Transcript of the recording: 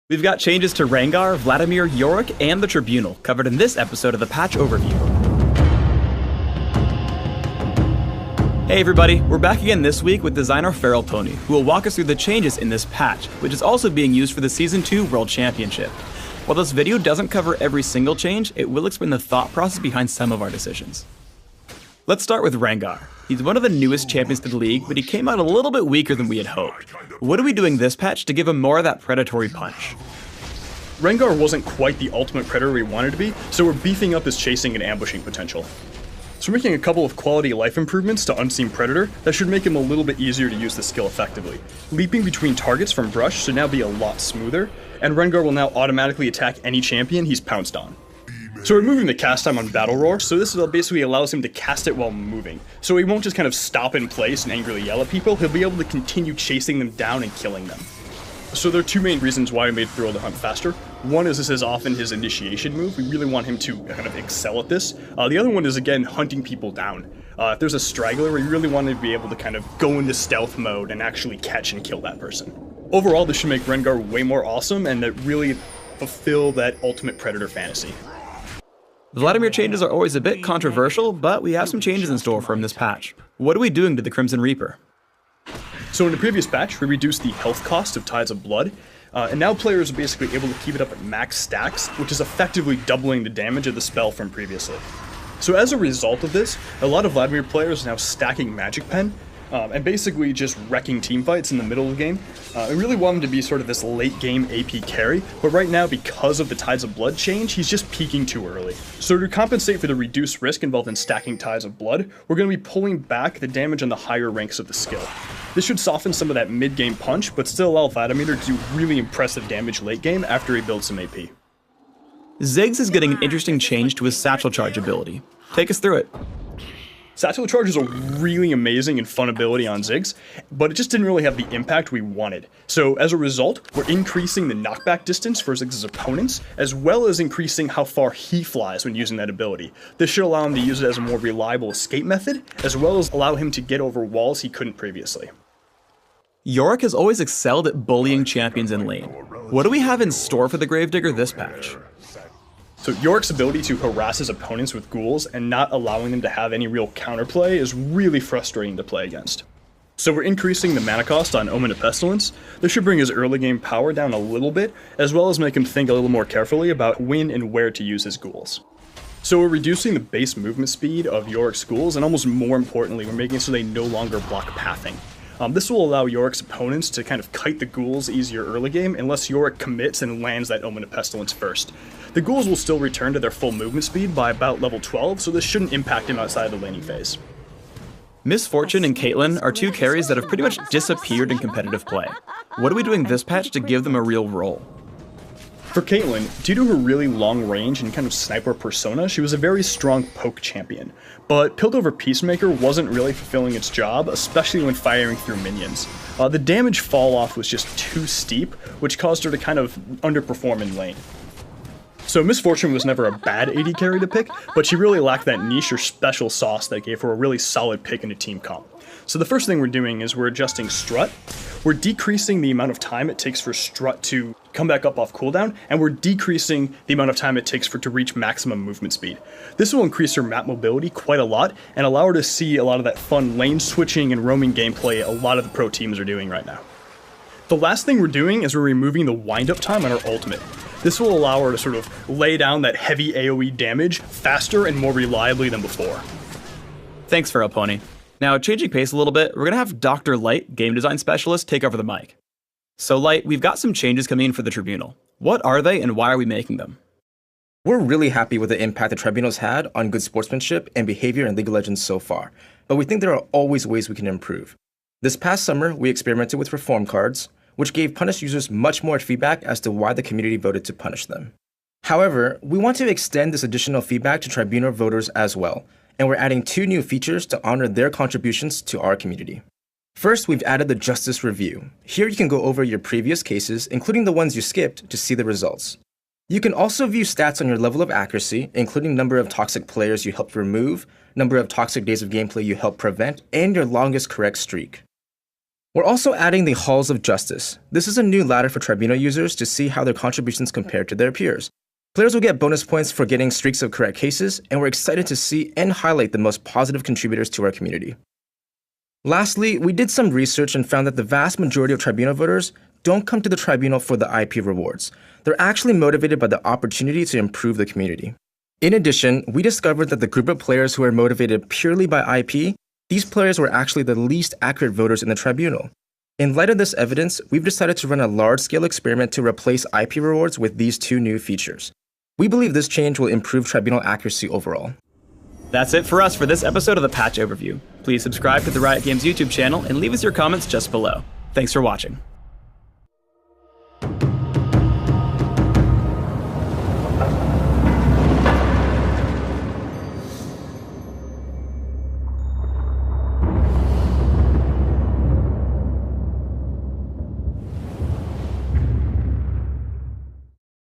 We've got changes to Rengar, Vladimir, Yorick, and the Tribunal covered in this episode of the Patch Overview. Hey everybody, we're back again this week with designer Trailer1524, who will walk us through the changes in this patch, which is also being used for the Season 2 World Championship. While this video doesn't cover every single change, it will explain the thought process behind some of our decisions. Let's start with Rengar. He's one of the newest champions to the league, but he came out a little bit weaker than we had hoped. What are we doing this patch to give him more of that predatory punch? Rengar wasn't quite the ultimate predator we wanted to be, so we're beefing up his chasing and ambushing potential. So we're making a couple of quality of life improvements to Unseen Predator that should make him a little bit easier to use the skill effectively. Leaping between targets from Brush should now be a lot smoother, and Rengar will now automatically attack any champion he's pounced on. So we're moving the cast time on Battle Roar, so this basically allows him to cast it while moving. So he won't just kind of stop in place and angrily yell at people, he'll be able to continue chasing them down and killing them. So there are two main reasons why we made Thrill the Hunt faster. One is this is often his initiation move, we really want him to kind of excel at this. The other one is, again, hunting people down. If there's a straggler, we really want to be able to kind of go into stealth mode and actually catch and kill that person. Overall, this should make Rengar way more awesome and really fulfill that ultimate predator fantasy. The Vladimir changes are always a bit controversial, but we have some changes in store for him this patch. What are we doing to the Crimson Reaper? So in the previous patch, we reduced the health cost of Tides of Blood, and now players are basically able to keep it up at max stacks, which is effectively doubling the damage of the spell from previously. So as a result of this, a lot of Vladimir players are now stacking Magic Pen, and basically just wrecking teamfights in the middle of the game. I really want him to be sort of this late game AP carry, but right now, because of the Tides of Blood change, he's just peaking too early. So to compensate for the reduced risk involved in stacking Tides of Blood, we're going to be pulling back the damage on the higher ranks of the skill. This should soften some of that mid-game punch, but still allow Vladimir to do really impressive damage late game after he builds some AP. Ziggs is getting an interesting change to his Satchel Charge ability. Take us through it. Satchel Charge is a really amazing and fun ability on Ziggs, but it just didn't really have the impact we wanted. So as a result, we're increasing the knockback distance for Ziggs' opponents, as well as increasing how far he flies when using that ability. This should allow him to use it as a more reliable escape method, as well as allow him to get over walls he couldn't previously. Yorick has always excelled at bullying champions in lane. What do we have in store for the Gravedigger this patch? So Yorick's ability to harass his opponents with ghouls and not allowing them to have any real counterplay is really frustrating to play against. So we're increasing the mana cost on Omen of Pestilence. This should bring his early game power down a little bit, as well as make him think a little more carefully about when and where to use his ghouls. So we're reducing the base movement speed of Yorick's ghouls, and almost more importantly, we're making it so they no longer block pathing. This will allow Yorick's opponents to kind of kite the ghouls easier early game, unless Yorick commits and lands that Omen of Pestilence first. The ghouls will still return to their full movement speed by about level 12, so this shouldn't impact him outside of the laning phase. Misfortune and Caitlyn are two carries that have pretty much disappeared in competitive play. What are we doing this patch to give them a real role? For Caitlyn, due to her really long range and kind of sniper persona, she was a very strong poke champion. But Piltover Peacemaker wasn't really fulfilling its job, especially when firing through minions. The damage fall off was just too steep, which caused her to kind of underperform in lane. So Misfortune was never a bad AD carry to pick, but she really lacked that niche or special sauce that gave her a really solid pick in a team comp. So the first thing we're doing is we're adjusting Strut. We're decreasing the amount of time it takes for Strut to come back up off cooldown, and we're decreasing the amount of time it takes for it to reach maximum movement speed. This will increase her map mobility quite a lot, and allow her to see a lot of that fun lane switching and roaming gameplay a lot of the pro teams are doing right now. The last thing we're doing is we're removing the wind-up time on our ultimate. This will allow her to sort of lay down that heavy AoE damage faster and more reliably than before. Thanks, Trailer1524. Now, changing pace a little bit, we're going to have Dr. Light, game design specialist, take over the mic. So Light, we've got some changes coming in for the Tribunal. What are they and why are we making them? We're really happy with the impact the Tribunal's had on good sportsmanship and behavior in League of Legends so far, but we think there are always ways we can improve. This past summer, we experimented with reform cards, which gave punished users much more feedback as to why the community voted to punish them. However, we want to extend this additional feedback to Tribunal voters as well, and we're adding 2 new features to honor their contributions to our community. First, we've added the Justice Review. Here you can go over your previous cases, including the ones you skipped, to see the results. You can also view stats on your level of accuracy, including number of toxic players you helped remove, number of toxic days of gameplay you helped prevent, and your longest correct streak. We're also adding the Halls of Justice. This is a new ladder for Tribunal users to see how their contributions compare to their peers. Players will get bonus points for getting streaks of correct cases, and we're excited to see and highlight the most positive contributors to our community. Lastly, we did some research and found that the vast majority of Tribunal voters don't come to the Tribunal for the IP rewards. They're actually motivated by the opportunity to improve the community. In addition, we discovered that the group of players who are motivated purely by IP, these players were actually the least accurate voters in the Tribunal. In light of this evidence, we've decided to run a large-scale experiment to replace IP rewards with these two new features. We believe this change will improve Tribunal accuracy overall. That's it for us for this episode of the Patch Overview. Please subscribe to the Riot Games YouTube channel and leave us your comments just below. Thanks for watching.